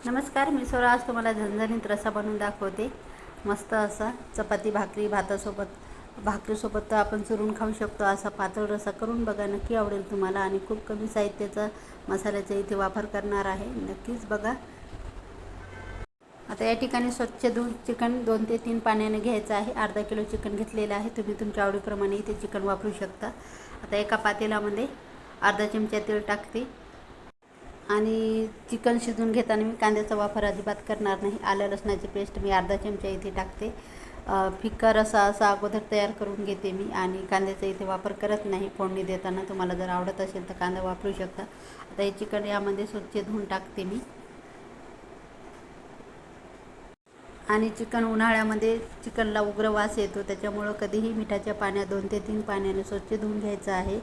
नमस्कार, मी स्वरा. आज तुम्हाला झणझणीत रस्सा बनवून दाखवते. मस्त असा चपाती भाकरीसोबत तर आपण चुरून खाऊ शकतो. असा पातळ रस्सा करून बघा, नक्की आवडेल तुम्हाला. आणि खूप कमी साहित्याचा मसाल्याचा इथे वापर करणार आहे, नक्कीच बघा. आता या ठिकाणी स्वच्छ धुवून चिकन 2 ते 3 पाण्याने घ्यायचं आहे. अर्धा किलो चिकन घेतलेलं आहे. तुम्ही तुमच्या आवडीप्रमाणे इथे चिकन वापरू शकता. आता एका पातेल्यामध्ये अर्धा चमचा तेल टाकते आणि चिकन शिजवून घेताना मी कांद्याचा वापर अजिबात करणार नाही. आलं लसणाची पेस्ट मी अर्धा चमचा इथे टाकते. फिक्का रस्सा असा अगोदर तयार करून घेते मी आणि कांद्याचा इथे वापर करत नाही फोडणी देताना. तुम्हाला जर आवडत असेल तर कांदा वापरू शकता. आता हे चिकन यामध्ये स्वच्छ धुवून टाकते मी. आणि चिकन उन्हाळ्यामध्ये चिकनला उग्र वास येतो, त्याच्यामुळं कधीही मिठाच्या पाण्यात 2 ते 3 पाण्याने स्वच्छ धुवून घ्यायचं आहे.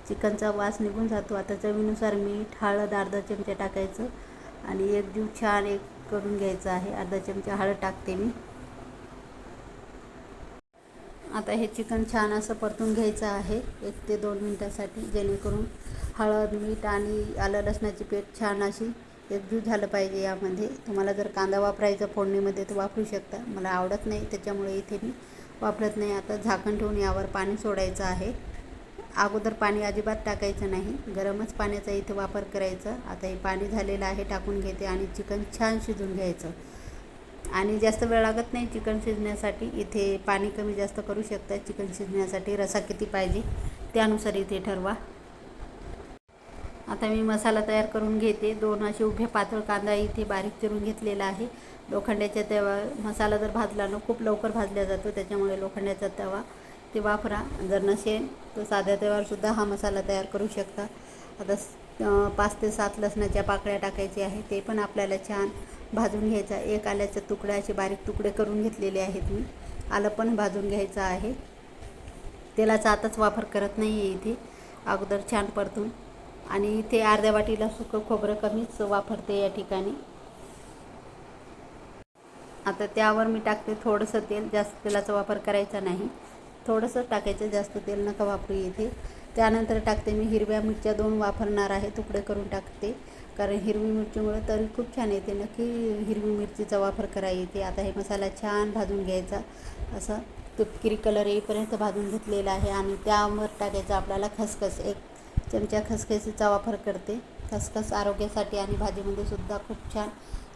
चिकनचा वास निघून जातो. आता चवीनुसार मीठ, हळद अर्धा चमचा टाकायचं आणि एकजीव छान करून घ्यायचं आहे. अर्धा चमचा हळद टाकते मी. आता हे चिकन छान असं परतून घ्यायचं आहे 1 ते 2 मिनटासाठी, जेणेकरून हळद, मीठ आणि आलं लसणाची पेस्ट छान अशी एकजीव झालं पाहिजे यामध्ये. तुम्हाला जर कांदा वापरायचा फोडणीमध्ये तर वापरू शकता. मला आवडत नाही, त्याच्यामुळे इथे मी वापरत नाही. आता झाकण ठेवून यावर पाणी सोडायचं आहे. अगोदर पाणी अजिबात टाकायचं नाही, गरमच पाण्याचा इथे वापर करायचा. आता हे पाणी झालेलं आहे, टाकून घेते आणि चिकन छान शिजून घ्यायचं. आणि जास्त वेळ लागत नाही चिकन शिजण्यासाठी. इथे पाणी कमी जास्त करू शकता चिकन शिजण्यासाठी. रस्सा किती पाहिजे त्यानुसार इथे ठरवा. आता मी मसाला तयार करून घेते. 2 असे उभे पातळ कांदा इथे बारीक चिरून घेतलेला आहे. लोखंडाच्या तवा मसाला जर भाजला ना खूप लवकर भाजला जातो, त्याच्यामुळे लोखंडाचा तवा ते वापरा. जर नसेल तर साध्या तव्यावरसुद्धा हा मसाला तयार करू शकता. आता 5 ते 7 लसणाच्या पाकळ्या टाकायचे आहे, ते पण आपल्याला छान भाजून घ्यायचा. 1 आल्याचे तुकडे असे बारीक तुकडे करून घेतलेले आहेत मी. आलं पण भाजून घ्यायचं आहे. तेलाचा आताच वापर करत नाही आहे इथे, अगोदर छान परतून. आणि इथे अर्ध्या वाटीला सुकं खोबरं कमीच वापरते या ठिकाणी. आता त्यावर मी टाकते थोडंसं तेल. जास्त तेलाचा वापर करायचा नाही, थोडंसं टाकायचं, जास्त तेल नका वापरू इथे. त्यानंतर टाकते मी हिरव्या मिरच्या 2 वापरणार आहे, तुकडे करून टाकते. कारण हिरवी मिरचीमुळे तरी खूप छान येते. नक्की हिरवी मिरचीचा वापर करा इथे. आता हे मसाला छान भाजून घ्यायचा, असं तुपकिरी कलर येईपर्यंत भाजून घेतलेला आहे. आणि त्यावर टाकायचं आपल्याला खसखस. 1 चमचा खसखसीचा वापर करते. खसखस आरोग्यासाठी आणि भाजीमध्ये सुद्धा खूप छान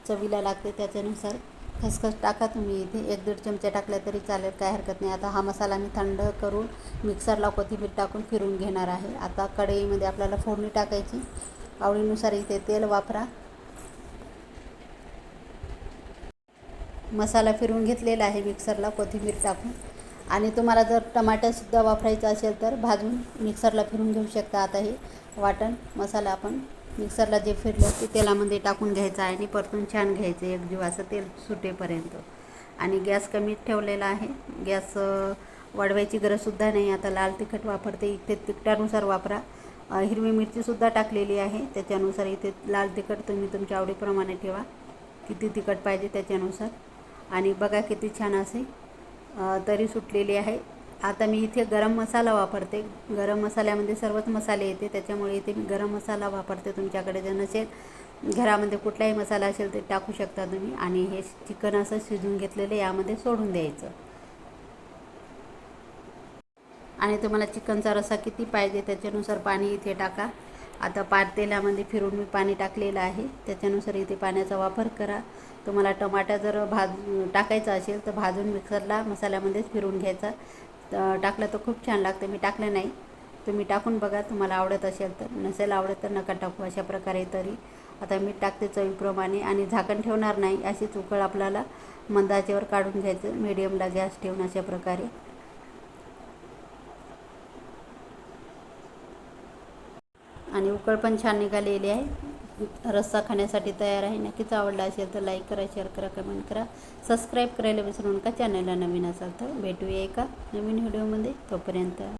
चवीला लागते, त्याच्यानुसार खसखस टाका तुम्ही इथे. 1-1.5 चमचा टाकला तरी चालेल, काय हरकत नाही. आता हा मसाला मी थंड करून मिक्सरला कोथिंबीर टाकून फिरून घेणार आहे. आता कढईमध्ये आपल्याला फोडणी टाकायची. आवडीनुसार इथे तेल वापरा. मसाला फिरून घेतलेला आहे मिक्सरला कोथिंबीर टाकून. आणि तुम्हाला जर टमाटरसुद्धा वापरायचं असेल तर भाजून मिक्सरला फिरून घेऊ शकता. आता हे वाटण मसाला आपण मिक्सरला जे फिरलं ते तेलामध्ये टाकून घ्यायचं आहे आणि परतून छान घ्यायचं एकजीव असं तेल सुटेपर्यंत. आणि गॅस कमी ठेवलेला आहे. गॅस वाढवायची गरजसुद्धा नाही. आता लाल तिखट वापरते इथे, तिखटानुसार वापरा. हिरवी मिरचीसुद्धा टाकलेली आहे, त्याच्यानुसार इथे लाल तिखट तुम्ही तुमच्या आवडीप्रमाणे ठेवा, किती तिखट पाहिजे त्याच्यानुसार. आणि बघा किती छान असे तरी सुटलेली आहे. आता मी इथे गरम मसाला वापरते. गरम मसाल्यामध्ये सर्वच मसाले येते, त्याच्यामुळे इथे मी गरम मसाला वापरते. तुमच्याकडे जर नसेल घरामध्ये कुठलाही मसाला असेल ते टाकू शकता तुम्ही. आणि हे चिकन असं शिजवून घेतलेलं यामध्ये सोडून द्यायचं. आणि तुम्हाला चिकनचा रस्सा किती पाहिजे त्याच्यानुसार पाणी इथे टाका. आता पातेल्यामध्ये फिरून मी पाणी टाकलेलं आहे, त्याच्यानुसार इथे पाण्याचा वापर करा. तुम्हाला टमाटा जर टाकायचा असेल तर भाजून मिक्सरला मसाल्यामध्येच फिरून घ्यायचा. टाकलं तर खूप छान लागतं. मी टाकलं नाही, तुम्ही टाकून बघा, तुम्हाला आवडत असेल तर. नसेल आवडत तर नका टाकू. अशा प्रकारे तरी आता मीठ टाकते चवीप्रमाणे. आणि झाकण ठेवणार नाही, अशीच उकळ आपल्याला मंद आचेवर काढून घ्यायचं, मीडियमला गॅस ठेवून. अशा प्रकारे आणि उकळ पण छान निघालेली आहे. रस्सा खाण्यासाठी तयार आहे. नक्कीच आवडला असेल तर लाईक करा, शेअर करा, कमेंट करा, सबस्क्राईब करायला विसरू नका. चॅनलला नवीन असाल तर भेटूया एका नवीन व्हिडिओमध्ये. तोपर्यंत